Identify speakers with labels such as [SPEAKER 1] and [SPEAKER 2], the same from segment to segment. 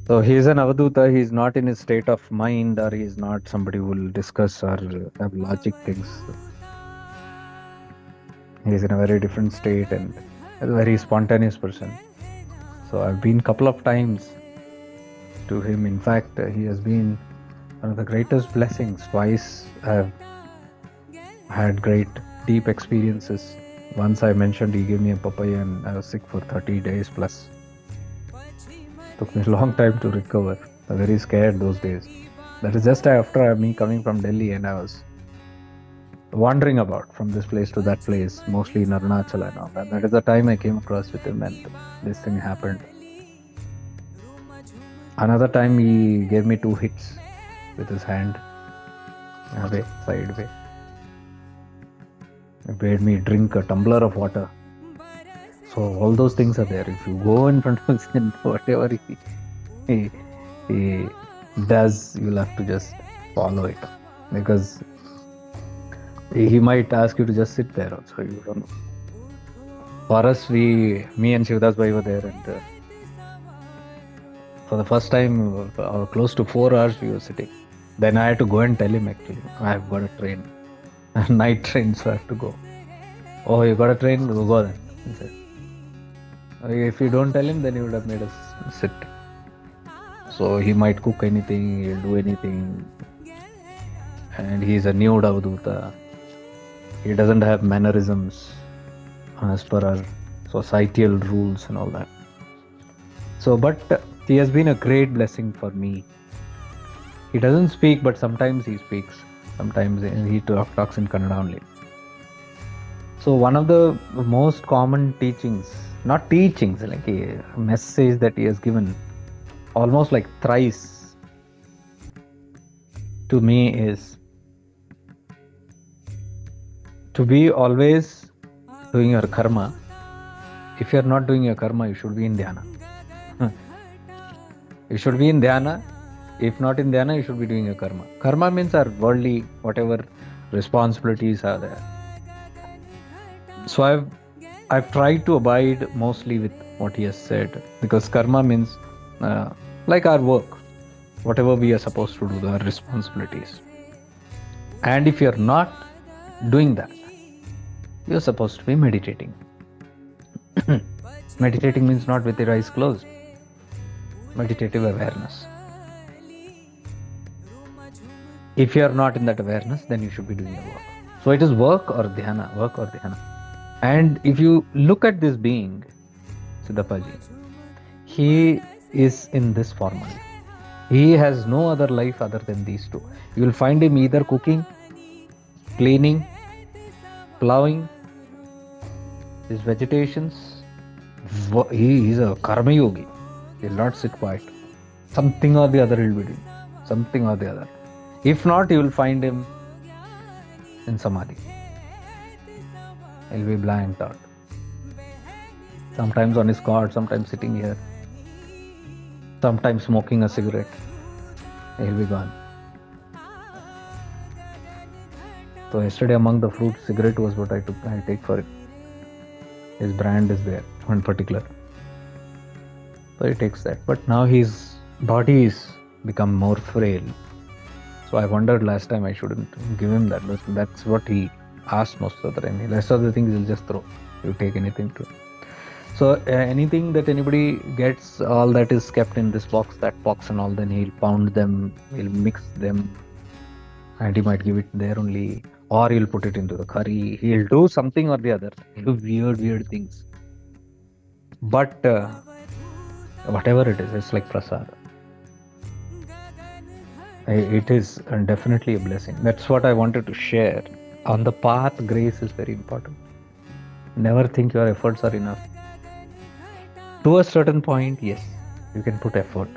[SPEAKER 1] So he is an Avadhuta. He is not in his state of mind, or he is not somebody who will discuss or have logic things. He is in a very different state and a very spontaneous person. So I've been couple of times to him. In fact, he has been one of the greatest blessings. Twice I've had great deep experiences. Once I mentioned he gave me a papaya and I was sick for 30 days plus. Took me a long time to recover. I was very scared those days. That is just after me coming from Delhi, and I was wandering about from this place to that place, mostly in Arunachal and all that. That is the time I came across with him and this thing happened. Another time he gave me 2 hits with his hand, away, sideway. He made me drink a tumbler of water. So all those things are there. If you go in front of him, whatever he does, you'll have to just follow it, because he might ask you to just sit there also. You don't know. For us, me and Shivdas Bhai were there, and for the first time, close to 4 hours we were sitting. Then I had to go and tell him, actually, I've got a train, night train, so I have to go. Oh, you got a train? Go then. He said. If you don't tell him, then he would have made us sit. So he might cook anything, he'll do anything. And he's a nude Avadhuta. He doesn't have mannerisms as per our societal rules and all that. So, but he has been a great blessing for me. He doesn't speak, but sometimes he speaks. Sometimes he talks in Kannada only. So one of the most common teachings, not teachings, like a message that he has given almost like thrice to me is to be always doing your karma. If you are not doing your karma, you should be in dhyana. You should be in dhyana. If not in dhyana, you should be doing your karma. Karma means our worldly, whatever responsibilities are there. So I've tried to abide mostly with what he has said, because karma means like our work, whatever we are supposed to do, our responsibilities. And if you're not doing that, you're supposed to be meditating. Meditating means not with your eyes closed. Meditative awareness. If you are not in that awareness, then you should be doing your work. So it is work or dhyana, work or dhyana. And if you look at this being, Siddhappa ji, he is in this form only. He has no other life other than these two. You will find him either cooking, cleaning, plowing, his vegetations. He is a karma yogi. He will not sit quiet. Something or the other he will be doing. Something or the other. If not, you will find him in samadhi. He'll be blanked out. Sometimes on his cot, sometimes sitting here, sometimes smoking a cigarette. He'll be gone. So yesterday among the fruits, cigarette was what I take for it. His brand is there, one particular. So he takes that. But now his body is become more frail. So I wondered last time I shouldn't give him that. But that's what he asked most of the time. The rest of the things he'll just throw. You take anything to. So anything that anybody gets, all that is kept in this box, that box and all, then he'll pound them, he'll mix them, and he might give it there only, or he'll put it into the curry. He'll do something or the other. He'll do weird things. But whatever it is, it's like prasad. It is definitely a blessing. That's what I wanted to share. On the path, grace is very important. Never think your efforts are enough. To a certain point, yes, you can put effort.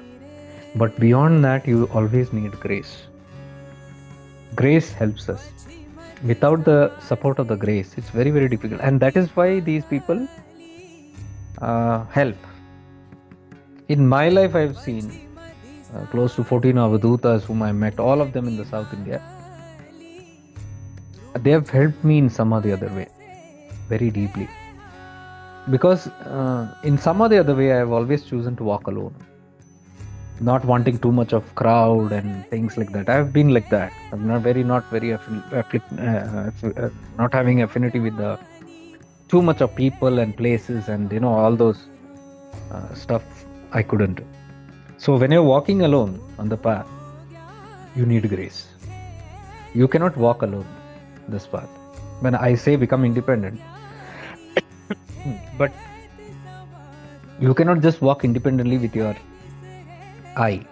[SPEAKER 1] But beyond that, you always need grace. Grace helps us. Without the support of the grace, it's very, very difficult. And that is why these people help. In my life, I've seen close to 14 Avadhutas whom I met, all of them in the South India. They have helped me in some or the other way, very deeply. Because in some or the other way, I have always chosen to walk alone. not wanting too much of crowd and things like that. I've been like that. I'm not very not having affinity with the too much of people and places, and all those stuff I couldn't do. So when you're walking alone on the path, you need grace. You cannot walk alone this path. When I say become independent, but you cannot just walk independently with your eye.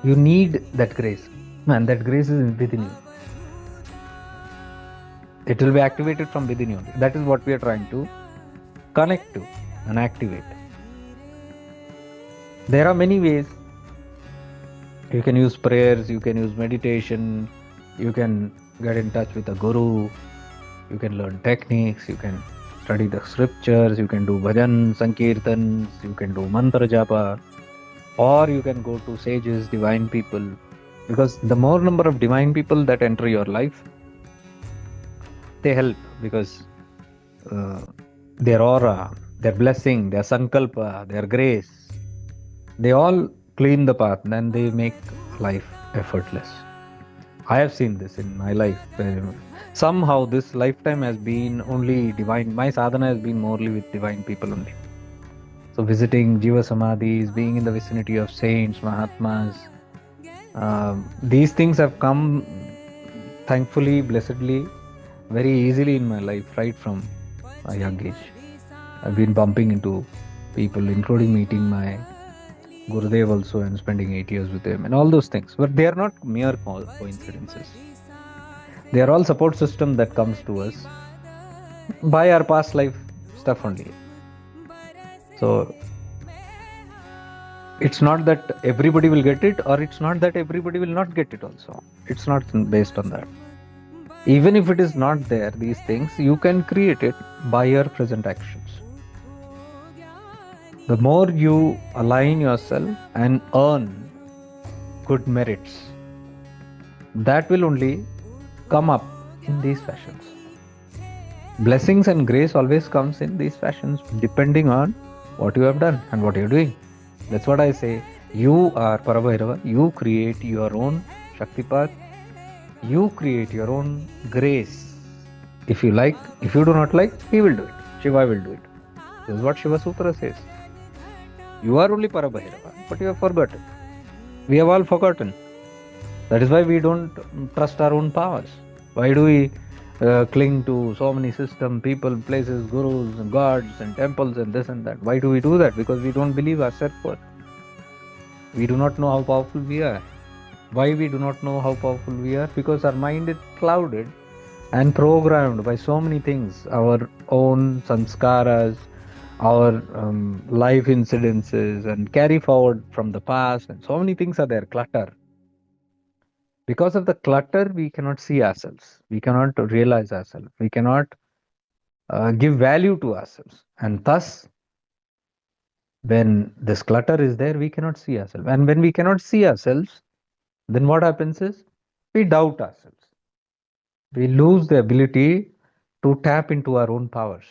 [SPEAKER 1] You need that grace, and that grace is within you. It will be activated from within you. That is what we are trying to connect to and activate. There are many ways. You can use prayers, you can use meditation, you can get in touch with a guru, you can learn techniques, you can study the scriptures, you can do bhajan, sankirtans, you can do mantra japa, or you can go to sages, divine people. Because the more number of divine people that enter your life, they help, because their aura, their blessing, their sankalpa, their grace, they all clean the path and they make life effortless. I have seen this in my life. Somehow this lifetime has been only divine. My sadhana has been morely with divine people only. So visiting Jiva Samadhis, being in the vicinity of saints, Mahatmas, these things have come, thankfully, blessedly, very easily in my life, right from a young age. I've been bumping into people, including meeting my Gurudev also and spending 8 years with him and all those things. But they are not mere coincidences. They are all support system that comes to us by our past life stuff only. So it's not that everybody will get it, or it's not that everybody will not get it also. It's not based on that. Even if it is not there, these things, you can create it by your present actions. The more you align yourself and earn good merits, that will only come up in these fashions. Blessings and grace always comes in these fashions, depending on what you have done and what you're doing. That's what I say. You are Parabhairava. You create your own Shaktipat. You create your own grace. If you like, if you do not like, he will do it. Shiva will do it. This is what Shiva Sutra says. You are only Parabhairava, but you have forgotten. We have all forgotten. That is why we don't trust our own powers. Why do we cling to so many systems, people, places, gurus, and gods, and temples, and this and that? Why do we do that? Because we don't believe our self-worth. We do not know how powerful we are. Why we do not know how powerful we are? Because our mind is clouded and programmed by so many things, our own samskaras, our life incidences, and carry forward from the past, and so many things are there, clutter. Because of the clutter, we cannot see ourselves, we cannot realize ourselves, we cannot give value to ourselves, and thus when this clutter is there, we cannot see ourselves, and when we cannot see ourselves, then what happens is we doubt ourselves. We lose the ability to tap into our own powers.